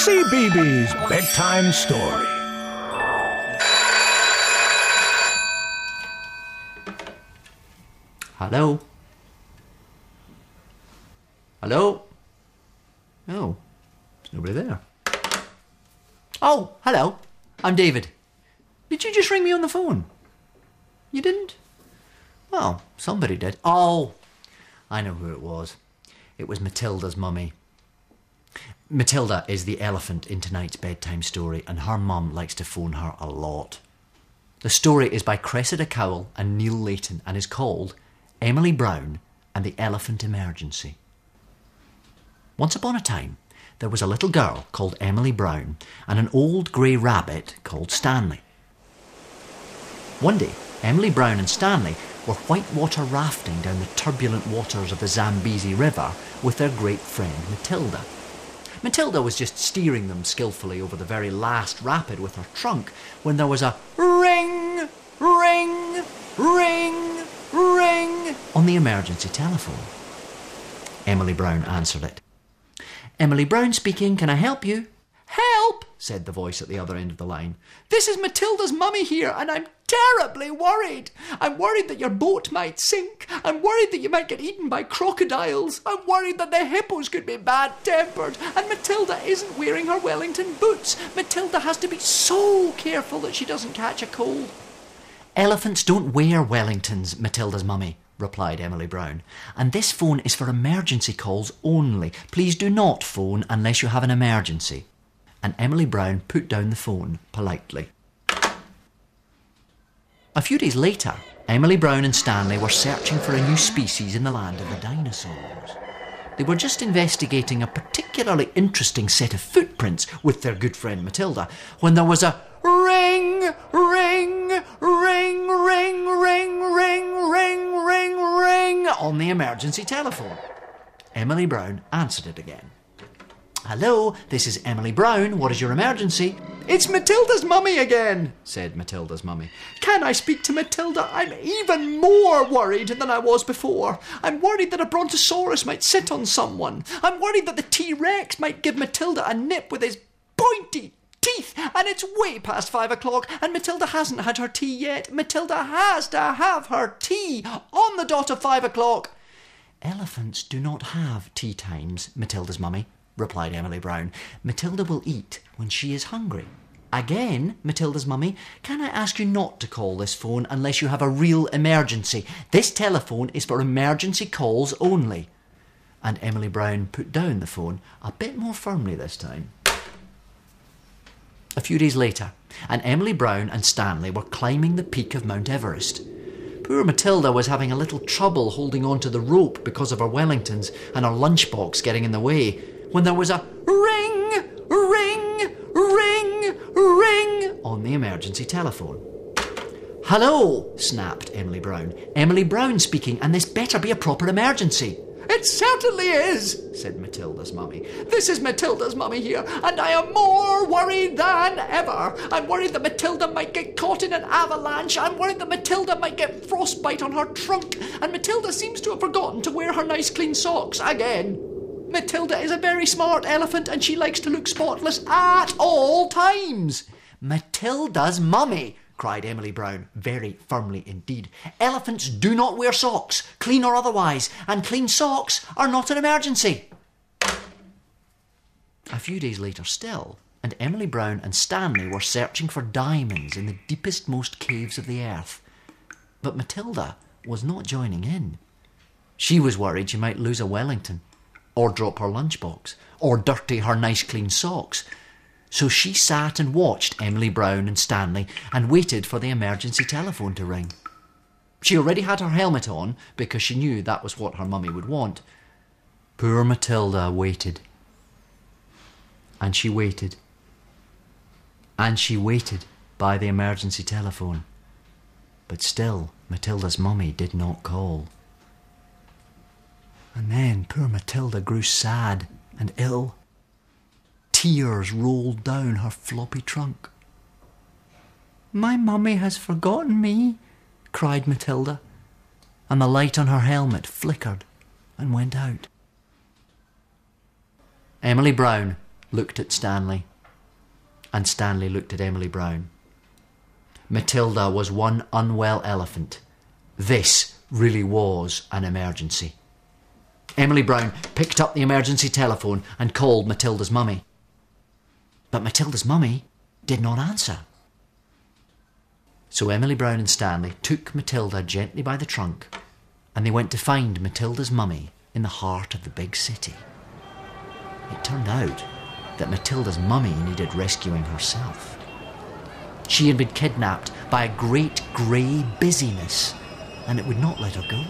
CBeebies Bedtime Story. Hello? Hello? Oh, there's nobody there. Oh, hello. I'm David. Did you just ring me on the phone? You didn't? Well, somebody did. Oh, I know who it was. It was Matilda's mummy. Matilda is the elephant in tonight's bedtime story, and her mum likes to phone her a lot. The story is by Cressida Cowell and Neil Layton and is called Emily Brown and the Elephant Emergency. Once upon a time, there was a little girl called Emily Brown and an old grey rabbit called Stanley. One day, Emily Brown and Stanley were whitewater rafting down the turbulent waters of the Zambezi River with their great friend Matilda. Matilda was just steering them skillfully over the very last rapid with her trunk when there was a ring, ring, ring, ring on the emergency telephone. Emily Brown answered it. Emily Brown speaking, can I help you? Help, said the voice at the other end of the line. This is Matilda's mummy here, and I'm terribly worried. I'm worried that your boat might sink. I'm worried that you might get eaten by crocodiles. I'm worried that the hippos could be bad-tempered. And Matilda isn't wearing her Wellington boots. Matilda has to be so careful that she doesn't catch a cold. Elephants don't wear Wellingtons, Matilda's mummy, replied Emily Brown. And this phone is for emergency calls only. Please do not phone unless you have an emergency. And Emily Brown put down the phone politely. A few days later, Emily Brown and Stanley were searching for a new species in the land of the dinosaurs. They were just investigating a particularly interesting set of footprints with their good friend Matilda when there was a ring, ring, ring, ring, ring, ring, ring, ring, ring on the emergency telephone. Emily Brown answered it again. Hello, this is Emily Brown. What is your emergency? It's Matilda's mummy again, said Matilda's mummy. Can I speak to Matilda? I'm even more worried than I was before. I'm worried that a brontosaurus might sit on someone. I'm worried that the T-Rex might give Matilda a nip with his pointy teeth. And it's way past 5 o'clock and Matilda hasn't had her tea yet. Matilda has to have her tea on the dot of 5 o'clock. Elephants do not have tea times, Matilda's mummy, replied Emily Brown. Matilda will eat when she is hungry. Again, Matilda's mummy, can I ask you not to call this phone unless you have a real emergency? This telephone is for emergency calls only. And Emily Brown put down the phone a bit more firmly this time. A few days later, and Emily Brown and Stanley were climbing the peak of Mount Everest. Poor Matilda was having a little trouble holding on to the rope because of her Wellingtons and her lunchbox getting in the way, when there was a ring, ring, ring, ring on the emergency telephone. Hello, snapped Emily Brown. Emily Brown speaking, and this better be a proper emergency. It certainly is, said Matilda's mummy. This is Matilda's mummy here, and I am more worried than ever. I'm worried that Matilda might get caught in an avalanche. I'm worried that Matilda might get frostbite on her trunk, and Matilda seems to have forgotten to wear her nice clean socks again. Matilda is a very smart elephant and she likes to look spotless at all times. Matilda's mummy, cried Emily Brown, very firmly indeed. Elephants do not wear socks, clean or otherwise, and clean socks are not an emergency. A few days later still, and Emily Brown and Stanley were searching for diamonds in the deepest, most caves of the earth. But Matilda was not joining in. She was worried she might lose a Wellington, or drop her lunchbox, or dirty her nice clean socks. So she sat and watched Emily Brown and Stanley and waited for the emergency telephone to ring. She already had her helmet on because she knew that was what her mummy would want. Poor Matilda waited. And she waited. And she waited by the emergency telephone. But still, Matilda's mummy did not call. And then poor Matilda grew sad and ill. Tears rolled down her floppy trunk. My mummy has forgotten me, cried Matilda, and the light on her helmet flickered and went out. Emily Brown looked at Stanley, and Stanley looked at Emily Brown. Matilda was one unwell elephant. This really was an emergency. Emily Brown picked up the emergency telephone and called Matilda's mummy. But Matilda's mummy did not answer. So Emily Brown and Stanley took Matilda gently by the trunk, and they went to find Matilda's mummy in the heart of the big city. It turned out that Matilda's mummy needed rescuing herself. She had been kidnapped by a great grey busyness, and it would not let her go.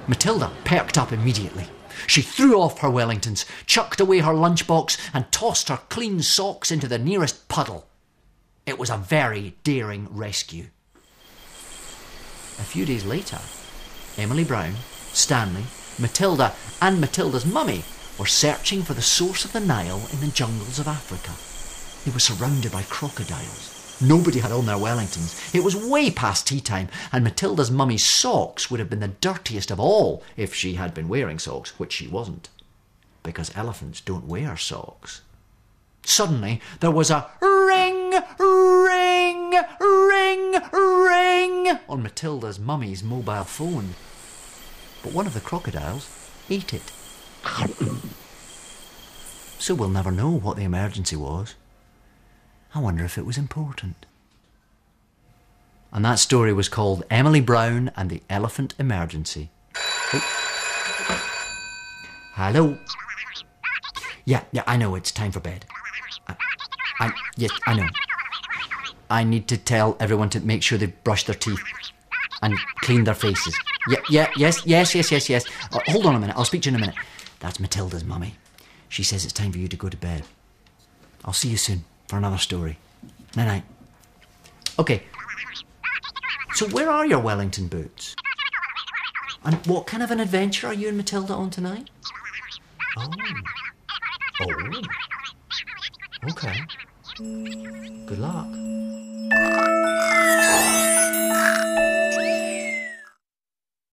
Matilda perked up immediately. She threw off her Wellingtons, chucked away her lunchbox, and tossed her clean socks into the nearest puddle. It was a very daring rescue. A few days later, Emily Brown, Stanley, Matilda, and Matilda's mummy were searching for the source of the Nile in the jungles of Africa. They were surrounded by crocodiles. Nobody had on their Wellingtons. It was way past tea time, and Matilda's mummy's socks would have been the dirtiest of all if she had been wearing socks, which she wasn't, because elephants don't wear socks. Suddenly, there was a ring, ring, ring, ring on Matilda's mummy's mobile phone. But one of the crocodiles ate it. So we'll never know what the emergency was. I wonder if it was important. And that story was called Emily Brown and the Elephant Emergency. Oh. Hello? Yeah, I know, it's time for bed. Yes, I know. I need to tell everyone to make sure they brush their teeth and clean their faces. Yes. Hold on a minute, I'll speak to you in a minute. That's Matilda's mummy. She says it's time for you to go to bed. I'll see you soon for another story. Night-night. Okay. So where are your Wellington boots? And what kind of an adventure are you and Matilda on tonight? Oh. Okay. Good luck.